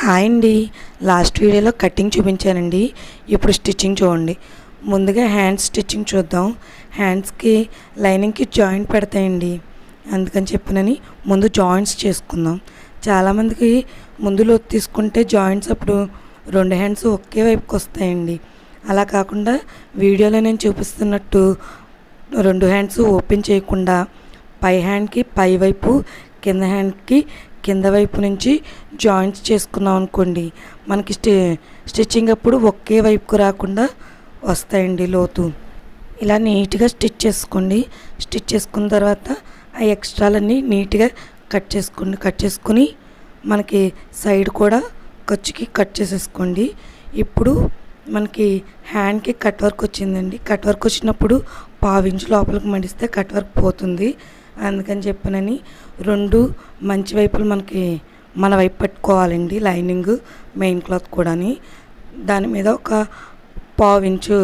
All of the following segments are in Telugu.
హాయ్ అండి. లాస్ట్ వీడియోలో కటింగ్ చూపించానండి. ఇప్పుడు స్టిచ్చింగ్ చూడండి. ముందుగా హ్యాండ్స్ స్టిచ్చింగ్ చూద్దాం. హ్యాండ్స్కి లైనింగ్కి జాయింట్ పెడతాయండి, అందుకని చెప్పినని ముందు జాయింట్స్ చేసుకుందాం. చాలామందికి ముందులో తీసుకుంటే జాయింట్స్ అప్పుడు రెండు హ్యాండ్స్ ఒకే వైపుకి వస్తాయండి. అలా కాకుండా వీడియోలో నేను చూపిస్తున్నట్టు రెండు హ్యాండ్స్ ఓపెన్ చేయకుండా పై హ్యాండ్కి పై వైపు, కింద హ్యాండ్కి కింద వైపు నుంచి జాయింట్స్ చేసుకున్నాం అనుకోండి, మనకి స్టిచ్చింగ్ అప్పుడు ఒకే వైపుకు రాకుండా వస్తాయండి లోతు. ఇలా నీట్గా స్టిచ్ చేసుకోండి. స్టిచ్ చేసుకున్న తర్వాత ఆ ఎక్స్ట్రాలన్నీ నీట్గా కట్ చేసుకుని మనకి సైడ్ కూడా ఖర్చుకి కట్ చేసేసుకోండి. ఇప్పుడు మనకి హ్యాండ్కి కట్ వర్క్ వచ్చిందండి. కట్ వర్క్ వచ్చినప్పుడు పావించి లోపలికి మడిస్తే కట్ వర్క్ పోతుంది. అందుకని చెప్పనని రెండు మంచి వైపులు మన వైపు పెట్టుకోవాలండి. లైనింగ్, మెయిన్ క్లాత్ కూడాని దాని మీద ఒక పావించు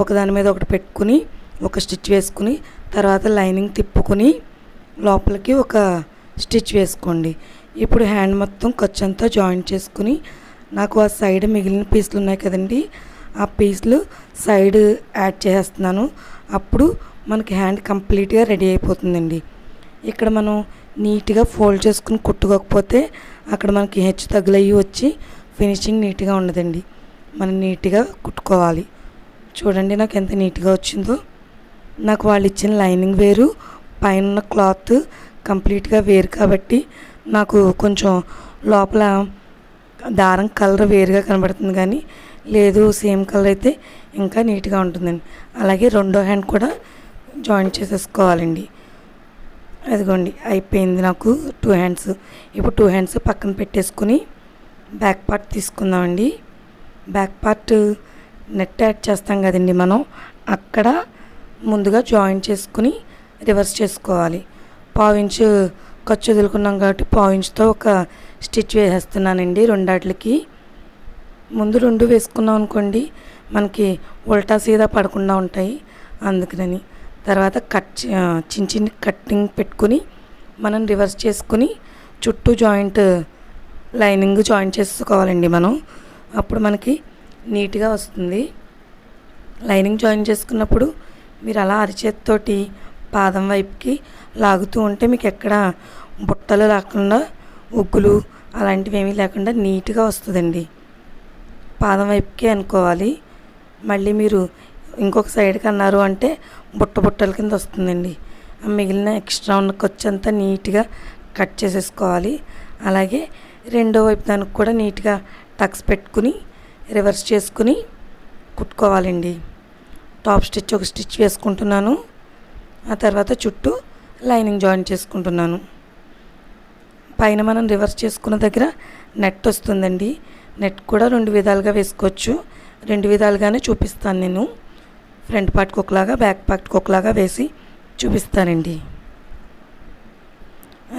ఒకదాని మీద ఒకటి పెట్టుకుని ఒక స్టిచ్ వేసుకుని తర్వాత లైనింగ్ తిప్పుకొని లోపలికి ఒక స్టిచ్ వేసుకోండి. ఇప్పుడు హ్యాండ్ మొత్తం ఖర్చు అంతా జాయింట్ చేసుకుని నాకు ఆ సైడ్ మిగిలిన పీసులు ఉన్నాయి కదండి, ఆ పీసులు సైడ్ యాడ్ చేస్తున్నాను. అప్పుడు మనకి హ్యాండ్ కంప్లీట్గా రెడీ అయిపోతుందండి. ఇక్కడ మనం నీట్గా ఫోల్డ్ చేసుకుని కుట్టుకోకపోతే అక్కడ మనకి హెచ్చు తగులయ్యి వచ్చి ఫినిషింగ్ నీట్గా ఉండదండి. మనం నీట్గా కుట్టుకోవాలి. చూడండి నాకు ఎంత నీట్గా వచ్చిందో. నాకు వాళ్ళు ఇచ్చిన లైనింగ్ వేరు, పైన క్లాత్ కంప్లీట్గా వేరు కాబట్టి నాకు కొంచెం లోపల దారం కలర్ వేరుగా కనబడుతుంది, కానీ లేదు సేమ్ కలర్ అయితే ఇంకా నీట్గా ఉంటుందండి. అలాగే రెండో హ్యాండ్ కూడా జాయిన్ చేసేసుకోవాలండి. అదిగోండి అయిపోయింది నాకు 2 హ్యాండ్స్. ఇప్పుడు 2 హ్యాండ్స్ పక్కన పెట్టేసుకుని బ్యాక్ పార్ట్ తీసుకుందామండి. బ్యాక్ పార్ట్ నెట్ యాడ్ చేస్తాం కదండి మనం, అక్కడ ముందుగా జాయిన్ చేసుకుని రివర్స్ చేసుకోవాలి. పావించు ఖర్చు వదులుకున్నాం కాబట్టి పావించుతో ఒక స్టిచ్ వేసేస్తున్నానండి రెండాట్లకి. ముందు రెండు వేసుకున్నాం అనుకోండి మనకి ఉల్టా సీదా పడకుండా ఉంటాయి, అందుకని. తర్వాత చిన్న కట్టింగ్ పెట్టుకుని మనం రివర్స్ చేసుకుని చుట్టూ లైనింగ్ జాయింట్ చేసుకోవాలండి మనం. అప్పుడు మనకి నీట్గా వస్తుంది. లైనింగ్ జాయిన్ చేసుకున్నప్పుడు మీరు అలా అరిచేతితోటి పాదం వైపుకి లాగుతూ ఉంటే మీకు ఎక్కడ బుట్టలు లేకుండా, ఉగ్గులు అలాంటివి ఏమీ లేకుండా నీట్గా వస్తుందండి. పాదం వైపుకి అనుకోవాలి. మళ్ళీ మీరు ఇంకొక సైడ్కి అన్నారు అంటే బుట్టల కింద వస్తుందండి. మిగిలిన ఎక్స్ట్రా ఉన్న ఖర్చు అంతా నీట్గా కట్ చేసేసుకోవాలి. అలాగే రెండో వైపు దానికి కూడా నీట్గా టక్స్ పెట్టుకుని రివర్స్ చేసుకుని కుట్టుకోవాలండి. టాప్ స్టిచ్ ఒక స్టిచ్ వేసుకుంటున్నాను, ఆ తర్వాత చుట్టూ లైనింగ్ జాయిన్ చేసుకుంటున్నాను. పైన మనం రివర్స్ చేసుకున్న దగ్గర నెట్ వస్తుందండి. నెట్ కూడా 2 విధాలుగా వేసుకోవచ్చు. 2 విధాలుగానే చూపిస్తాను నేను. ఫ్రంట్ పార్ట్కి ఒకలాగా, బ్యాక్ పార్ట్కి ఒకలాగా వేసి చూపిస్తానండి.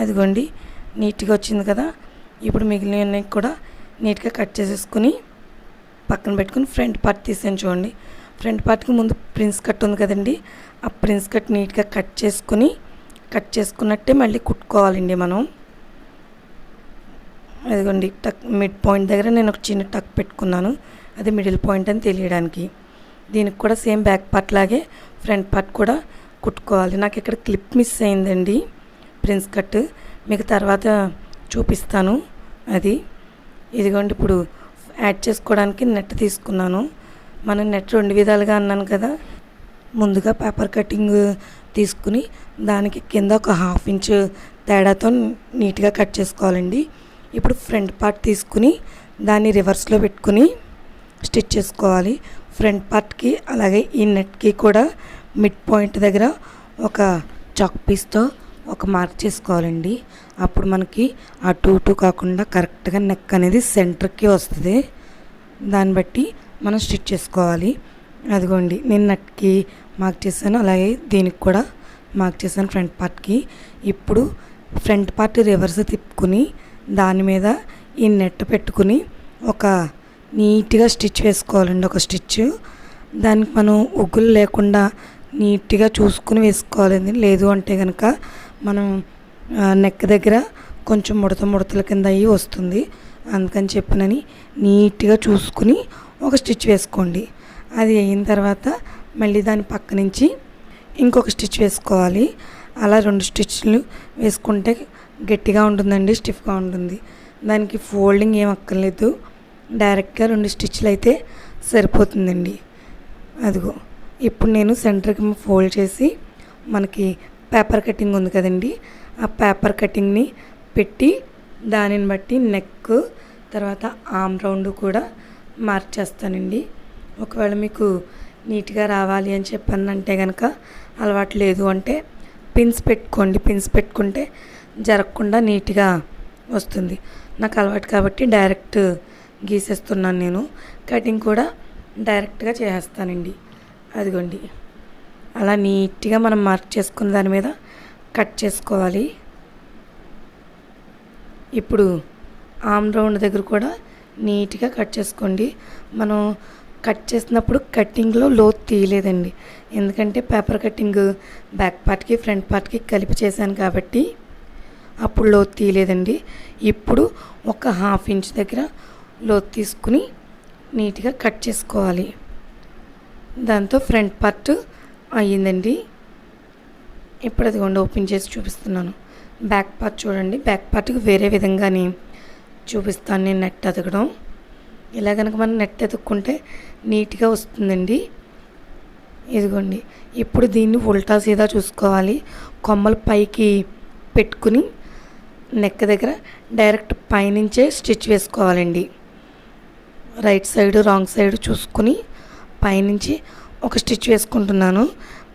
అదిగోండి నీట్గా వచ్చింది కదా. ఇప్పుడు మిగిలినవి కూడా నీట్గా కట్ చేసేసుకుని పక్కన పెట్టుకుని ఫ్రంట్ పార్ట్ తీసాను చూడండి. ఫ్రంట్ పార్ట్కి ముందు ప్రిన్స్ కట్ ఉంది కదండి, ఆ ప్రిన్స్ కట్ నీట్గా కట్ చేసుకున్నట్టే మళ్ళీ కుట్టుకోవాలండి మనం. అదిగోండి మిడ్ పాయింట్ దగ్గర నేను ఒక చిన్న టక్ పెట్టుకున్నాను, అది మిడిల్ పాయింట్ అని తెలియడానికి. దీనికి కూడా సేమ్ బ్యాక్ పార్ట్ లాగే ఫ్రంట్ పార్ట్ కూడా కుట్టుకోవాలి. నాకు ఇక్కడ క్లిప్ మిస్ అయిందండి, ప్రిన్స్ కట్, మీకు తర్వాత చూపిస్తాను అది. ఇదిగోండి ఇప్పుడు యాడ్ చేసుకోవడానికి నెట్ తీసుకున్నాను. మనం నెట్ 2 విధాలుగా అన్నాను కదా. ముందుగా పేపర్ కటింగ్ తీసుకుని దానికి కింద ఒక 1/2 ఇంచ్ తేడాతో నీట్గా కట్ చేసుకోవాలండి. ఇప్పుడు ఫ్రంట్ పార్ట్ తీసుకుని దాన్ని రివర్స్లో పెట్టుకుని స్టిచ్ చేసుకోవాలి. ఫ్రంట్ పార్ట్కి అలాగే ఈ నెట్కి కూడా మిడ్ పాయింట్ దగ్గర ఒక చాక్ పీస్తో ఒక మార్క్ చేసుకోవాలండి. అప్పుడు మనకి అటు ఇటు కాకుండా కరెక్ట్గా నెక్ అనేది సెంటర్కి వస్తుంది. దాన్ని బట్టి మనం స్టిచ్ చేసుకోవాలి. అదిగోండి నేను నెట్కి మార్క్ చేశాను, అలాగే దీనికి కూడా మార్క్ చేశాను ఫ్రంట్ పార్ట్కి. ఇప్పుడు ఫ్రంట్ పార్ట్ రివర్స్ తిప్పుకుని దాని మీద ఈ నెట్ పెట్టుకుని ఒక నీట్గా స్టిచ్ వేసుకోవాలండి. ఒక స్టిచ్ దానికి మనం ఉగ్గులు లేకుండా నీట్గా చూసుకుని వేసుకోవాలండి. లేదు అంటే కనుక మనం నెక్ దగ్గర కొంచెం ముడతల కింద అయ్యి వస్తుంది. అందుకని చెప్పనని నీట్గా చూసుకుని ఒక స్టిచ్ వేసుకోండి. అది అయిన తర్వాత మళ్ళీ దాని పక్క నుంచి ఇంకొక స్టిచ్ వేసుకోవాలి. అలా 2 స్టిచ్లు వేసుకుంటే గట్టిగా ఉంటుందండి, స్టిఫ్గా ఉంటుంది. దానికి ఫోల్డింగ్ ఏం అక్కర్లేదు, డైరెక్ట్గా 2 స్టిచ్లు అయితే సరిపోతుందండి. అదిగో ఇప్పుడు నేను సెంటర్కి ఫోల్డ్ చేసి మనకి పేపర్ కటింగ్ ఉంది కదండి, ఆ పేపర్ కటింగ్ని పెట్టి దానిని బట్టి నెక్ తర్వాత ఆర్మ్ రౌండ్ కూడా మార్చేస్తానండి. ఒకవేళ మీకు నీట్గా రావాలి అని చెప్పానంటే కనుక అలవాటు లేదు అంటే పిన్స్ పెట్టుకోండి. పిన్స్ పెట్టుకుంటే జరగకుండా నీట్గా వస్తుంది. నాకు అలవాటు కాబట్టి డైరెక్ట్ గీసేస్తున్నాను. నేను కటింగ్ కూడా డైరెక్ట్గా చేసేస్తానండి. అదిగోండి అలా నీట్గా మనం మార్క్ చేసుకున్న దాని మీద కట్ చేసుకోవాలి. ఇప్పుడు ఆర్మ్ రౌండ్ దగ్గర కూడా నీట్గా కట్ చేసుకోండి. మనం కట్ చేసినప్పుడు కటింగ్లో లోతు తీయలేదండి, ఎందుకంటే పేపర్ కటింగ్ బ్యాక్ పార్ట్కి ఫ్రంట్ పార్ట్కి కలిపి చేశాను కాబట్టి అప్పుడు లోతు తీయలేదండి. ఇప్పుడు ఒక 1/2 ఇంచ్ దగ్గర లోతు తీసుకుని నీట్గా కట్ చేసుకోవాలి. దాంతో ఫ్రంట్ పార్ట్ అయ్యిందండి. ఇప్పుడు అది ఓపెన్ చేసి చూపిస్తున్నాను. బ్యాక్ పార్ట్ చూడండి, బ్యాక్ పార్ట్కి వేరే విధంగానే చూపిస్తాను నేను నెట్ అతకడం. ఇలా కనుక మనం నెట్ ఎతుక్కుంటే నీట్గా వస్తుందండి. ఇదిగోండి ఇప్పుడు దీన్ని ఉల్టా సీదా చూసుకోవాలి. కొమ్మలు పైకి పెట్టుకుని నెక్ దగ్గర డైరెక్ట్ పైనుంచే స్టిచ్ వేసుకోవాలండి. రైట్ సైడ్ రాంగ్ సైడ్ చూసుకుని పైనుంచి ఒక స్టిచ్ వేసుకుంటున్నాను.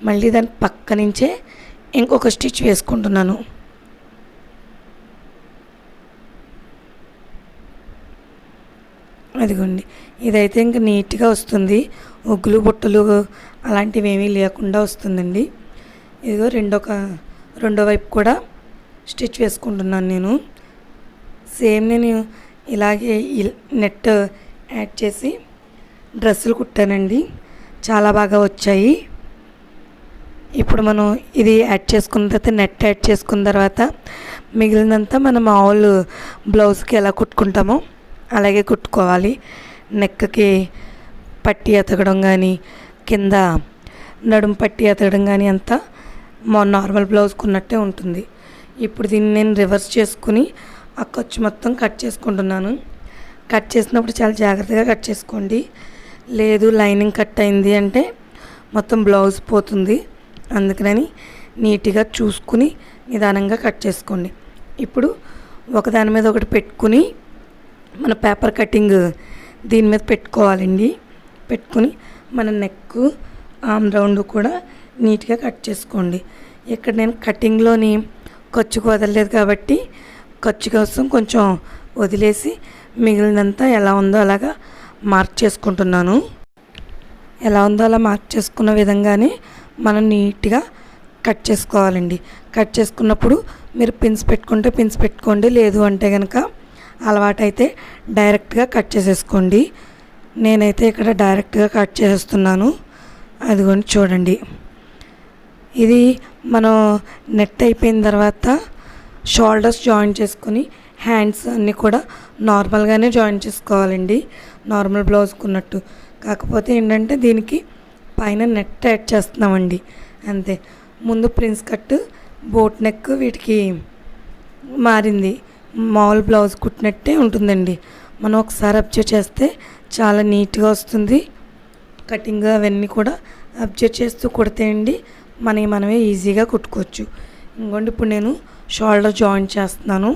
మళ్ళీ దాని పక్క నుంచే ఇంకొక స్టిచ్ వేసుకుంటున్నాను. అదిగోండి ఇదైతే ఇంకా నీట్గా వస్తుంది. ఒగ్గులు బుట్టలు అలాంటివి ఏమీ లేకుండా వస్తుందండి. ఇదిగో రెండో వైపు కూడా స్టిచ్ వేసుకుంటున్నాను నేను. సేమ్ నేను ఇలాగే నెట్ యాడ్ చేసి డ్రెస్సులు కుట్టానండి, చాలా బాగా వచ్చాయి. ఇప్పుడు మనం ఇది యాడ్ చేసుకున్న తర్వాత నెట్ యాడ్ చేసుకున్న తర్వాత మిగిలినంతా మనం మామూలు బ్లౌజ్కి ఎలా కుట్టుకుంటామో అలాగే కుట్టుకోవాలి. నెక్కి పట్టి ఎతకడం కానీ కింద నడుము పట్టి ఎతకడం కానీ అంతా నార్మల్ బ్లౌజ్కి ఉన్నట్టే ఉంటుంది. ఇప్పుడు దీన్ని నేను రివర్స్ చేసుకుని ఆ ఖర్చు మొత్తం కట్ చేసుకుంటున్నాను. కట్ చేసినప్పుడు చాలా జాగ్రత్తగా కట్ చేసుకోండి, లేదు లైనింగ్ కట్ అయింది అంటే మొత్తం బ్లౌజ్ పోతుంది. అందుకని నీట్గా చూసుకుని నిదానంగా కట్ చేసుకోండి. ఇప్పుడు ఒకదాని మీద ఒకటి పెట్టుకుని మన పేపర్ కటింగ్ దీని మీద పెట్టుకోవాలండి. పెట్టుకుని మన నెక్ ఆర్మ్ రౌండ్ కూడా నీట్గా కట్ చేసుకోండి. ఇక్కడ నేను కటింగ్లోని ఖర్చుకు వదలలేదు కాబట్టి ఖర్చు కోసం కొంచెం వదిలేసి మిగిలినంతా ఎలా ఉందో అలాగా మార్క్ చేసుకుంటున్నాను. ఎలా ఉందో అలా మార్క్ చేసుకున్న విధంగానే మనం నీట్గా కట్ చేసుకోవాలండి. కట్ చేసుకున్నప్పుడు మీరు పిన్స్ పెట్టుకుంటే పిన్స్ పెట్టుకోండి, లేదు అంటే కనుక అలవాటైతే డైరెక్ట్గా కట్ చేసేసుకోండి. నేనైతే ఇక్కడ డైరెక్ట్గా కట్ చేసేస్తున్నాను. అదిగోండి చూడండి, ఇది మనం నెట్ అయిపోయిన తర్వాత షోల్డర్స్ జాయిన్ చేసుకుని హ్యాండ్స్ అన్నీ కూడా నార్మల్గానే జాయిన్ చేసుకోవాలండి, నార్మల్ బ్లౌజ్కి ఉన్నట్టు. కాకపోతే ఏంటంటే దీనికి పైన నెట్ యాడ్ చేస్తున్నామండి అంతే. ముందు ప్రిన్స్ కట్ బోట్ నెక్ వీటికి మారింది, మామూలు బ్లౌజ్ కుట్టినట్టే ఉంటుందండి. మనం ఒకసారి అబ్జర్వ్ చేస్తే చాలా నీట్గా వస్తుంది. కటింగ్ అవన్నీ కూడా అబ్జర్వ్ చేస్తూ కుడితే అండి మనమే ఈజీగా కుట్టుకోవచ్చు. ఇంకోండి ఇప్పుడు నేను షోల్డర్ జాయిన్ చేస్తున్నాను.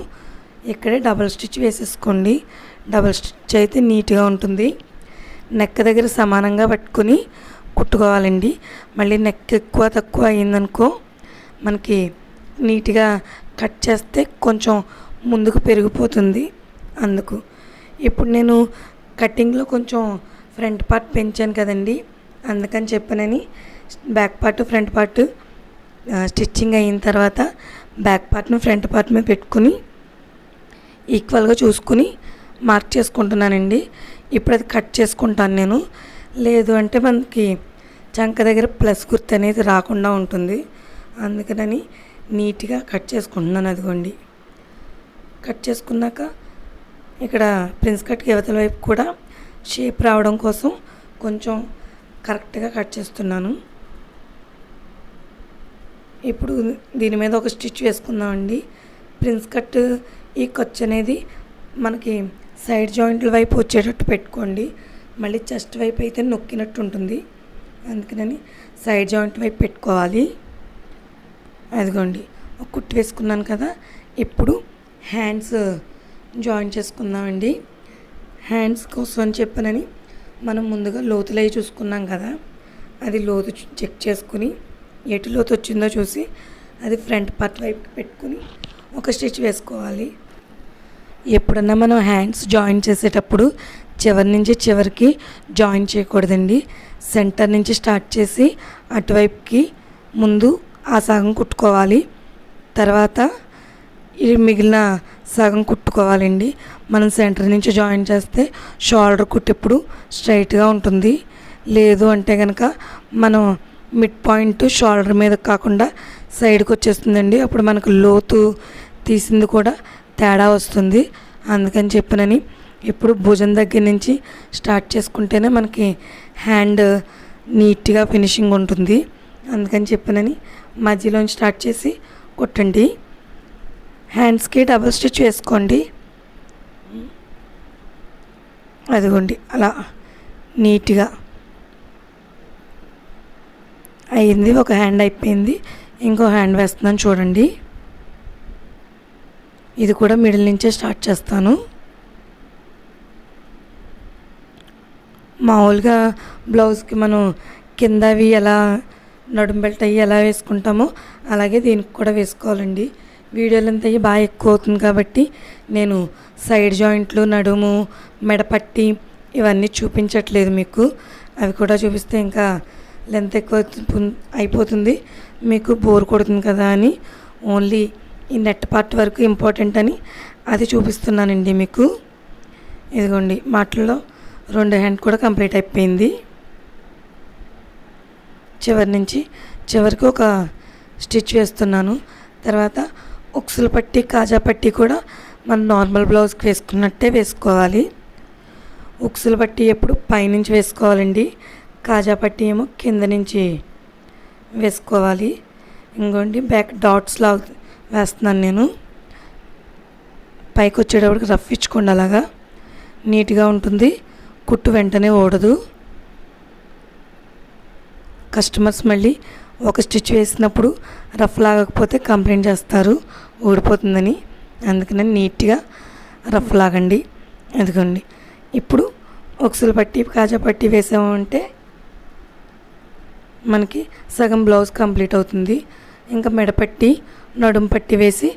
ఇక్కడే డబల్ స్టిచ్ వేసేసుకోండి. డబల్ స్టిచ్ అయితే నీట్గా ఉంటుంది. నెక్ దగ్గర సమానంగా పట్టుకుని కుట్టుకోవాలండి. మళ్ళీ నెక్ ఎక్కువ తక్కువ అయిందనుకో మనకి నీట్గా కట్ చేస్తే కొంచెం ముందుకు పెరిగిపోతుంది. అందుకు ఇప్పుడు నేను కటింగ్లో కొంచెం ఫ్రంట్ పార్ట్ పెంచాను కదండి, అందుకని చెప్పనని back part front part stitching అయిన తర్వాత బ్యాక్ పార్ట్ను ఫ్రంట్ పార్ట్ మీద పెట్టుకుని ఈక్వల్గా చూసుకుని మార్క్ చేసుకుంటున్నానండి. ఇప్పుడు అది కట్ చేసుకుంటాను నేను, లేదు అంటే మనకి చంక దగ్గర ప్లస్ గుర్తు అనేది రాకుండా ఉంటుంది. అందుకని నీట్గా కట్ చేసుకుంటున్నాను. అదిగోండి కట్ చేసుకున్నాక ఇక్కడ ప్రిన్స్ కట్కి యువతల వైపు కూడా షేప్ రావడం కోసం కొంచెం కరెక్ట్గా కట్ చేస్తున్నాను. ఇప్పుడు దీని మీద ఒక స్టిచ్ వేసుకుందామండి. ప్రిన్స్ కట్ ఈ ఖర్చు అనేది మనకి సైడ్ జాయింట్ల వైపు వచ్చేటట్టు పెట్టుకోండి. మళ్ళీ చెస్ట్ వైపు అయితే నొక్కినట్టు ఉంటుంది, అందుకని సైడ్ జాయింట్ వైపు పెట్టుకోవాలి. అదిగోండి ఒక కుట్టు వేసుకున్నాను కదా. ఇప్పుడు హ్యాండ్స్ జాయిన్ చేసుకుందామండి. హ్యాండ్స్ కోసం అని చెప్పనని మనం ముందుగా లోతులు అవి చూసుకున్నాం కదా, అది లోతు చెక్ చేసుకుని ఎటు లోతు వచ్చిందో చూసి అది ఫ్రంట్ పార్ట్ వైపు పెట్టుకుని ఒక స్టిచ్ వేసుకోవాలి. ఎప్పుడన్నా మనం హ్యాండ్స్ జాయిన్ చేసేటప్పుడు చివరి నుంచి చివరికి జాయిన్ చేయకూడదండి. సెంటర్ నుంచి స్టార్ట్ చేసి అటువైపుకి ముందు ఆ సగం కుట్టుకోవాలి, తర్వాత ఈ మిగిలిన సగం కుట్టుకోవాలండి. మనం సెంటర్ నుంచి జాయిన్ చేస్తే షోల్డర్ కుట్టు ఎప్పుడు స్ట్రైట్గా ఉంటుంది. లేదు అంటే కనుక మనం మిడ్ పాయింట్ షోల్డర్ మీద కాకుండా సైడ్కి వచ్చేస్తుందండి. అప్పుడు మనకు లోతు తీసింది కూడా తేడా వస్తుంది. అందుకని చెప్పినని ఇప్పుడు భుజం దగ్గర నుంచి స్టార్ట్ చేసుకుంటేనే మనకి హ్యాండ్ నీట్గా ఫినిషింగ్ ఉంటుంది. అందుకని చెప్పినని మధ్యలోంచి స్టార్ట్ చేసి కుట్టండి. హ్యాండ్స్కి డబుల్ స్టిచ్ వేసుకోండి. అదిగోండి అలా నీట్గా అయింది. ఒక హ్యాండ్ అయిపోయింది, ఇంకో హ్యాండ్ వేస్తున్నాను చూడండి. ఇది కూడా మిడిల్ నుంచే స్టార్ట్ చేస్తాను. మామూలుగా బ్లౌజ్కి మనం కిందవి ఎలా నడుము బెల్ట్ అయ్యి ఎలా వేసుకుంటామో అలాగే దీనికి కూడా వేసుకోవాలండి. వీడియోలు అంతా బాగా ఎక్కువ అవుతుంది కాబట్టి నేను సైడ్ జాయింట్లు, నడుము, మెడపట్టి ఇవన్నీ చూపించట్లేదు మీకు. అవి కూడా చూపిస్తే ఇంకా లెంత్ ఎక్కువ అయిపోతుంది, మీకు బోర్ కొడుతుంది కదా అని ఓన్లీ ఈ నెట్ పార్ట్ వరకు ఇంపార్టెంట్ అని అది చూపిస్తున్నానండి మీకు. ఇదిగోండి మాటల్లో 2 హ్యాండ్ కూడా కంప్లీట్ అయిపోయింది. చివరి నుంచి చివరికి ఒక స్టిచ్ వేస్తున్నాను. తర్వాత ఉక్సుల పట్టి, కాజా పట్టి కూడా మనం నార్మల్ బ్లౌజ్కి వేసుకున్నట్టే వేసుకోవాలి. ఉక్సుల పట్టి ఎప్పుడు పైనుంచి వేసుకోవాలండి, కాజా పట్టి ఏమో కింద నుంచి వేసుకోవాలి. ఇంకోండి బ్యాక్ డాట్స్ లాగా వేస్తున్నాను నేను. పైకి వచ్చేటప్పటికి రఫ్ ఇచ్చుకోండి, అలాగా నీట్గా ఉంటుంది, కుట్టు వెంటనే ఓడదు. కస్టమర్స్ మళ్ళీ ఒక స్టిచ్ వేసినప్పుడు రఫ్ లాగకపోతే కంప్లైంట్ చేస్తారు ఊడిపోతుందని. అందుకని నీట్గా రఫ్ లాగండి. అదిగోండి ఇప్పుడు ఉక్సులు పట్టి, కాజా పట్టి వేసామంటే మనకి సగం బ్లౌజ్ కంప్లీట్ అవుతుంది. ఇంకా మెడపట్టి, నడుము పట్టి వేసి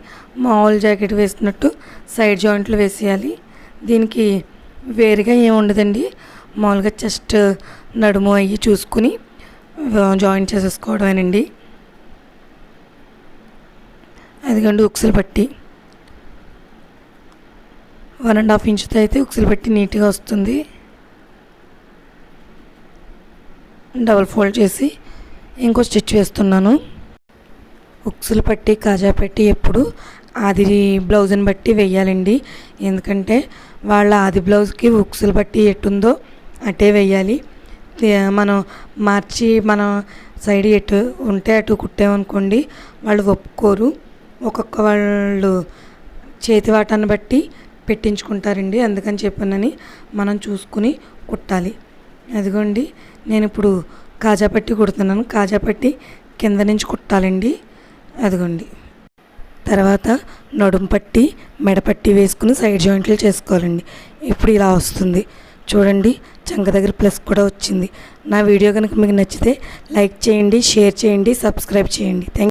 మామూలు జాకెట్ వేసినట్టు సైడ్ జాయింట్లు వేసేయాలి. దీనికి వేరుగా ఏమి ఉండదండి, మామూలుగా చెస్ట్, నడుము అయ్యి చూసుకుని జాయిన్ చేసేసుకోవడమేనండి. అదిగండి ఉక్సులు పట్టి 1.5 ఇంచుతో అయితే ఉక్సులు పట్టి నీట్గా వస్తుంది. డబల్ ఫోల్డ్ చేసి ఇంకో స్టిచ్ వేస్తున్నాను. ఉక్సులు పట్టి, కాజా పట్టి ఎప్పుడు ఆది బ్లౌజ్ని బట్టి వేయాలండి. ఎందుకంటే వాళ్ళ ఆది బ్లౌజ్కి ఉక్సులు పట్టి ఎట్టుందో అటే వేయాలి. మనం మార్చి మన సైడ్ ఎటు ఉంటే అటు కుట్టామనుకోండి వాళ్ళు ఒప్పుకోరు. ఒక్కొక్క వాళ్ళు చేతి వాటాన్ని బట్టి పెట్టించుకుంటారండి. అందుకని చెప్పనని మనం చూసుకుని కుట్టాలి. అదిగోండి నేను ఇప్పుడు కాజా పట్టి కుడుతున్నాను. కాజా పట్టి కింద నుంచి కుట్టాలండి. అదిగోండి తర్వాత నడుము పట్టి, మెడపట్టి వేసుకుని సైడ్ జాయింట్లు చేసుకోవాలండి. ఇప్పుడు ఇలా వస్తుంది చూడండి. చంక దగ్గర ప్లస్ కూడా వచ్చింది. నా వీడియో కనుక మీకు నచ్చితే లైక్ చేయండి, షేర్ చేయండి, సబ్స్క్రైబ్ చేయండి. థ్యాంక్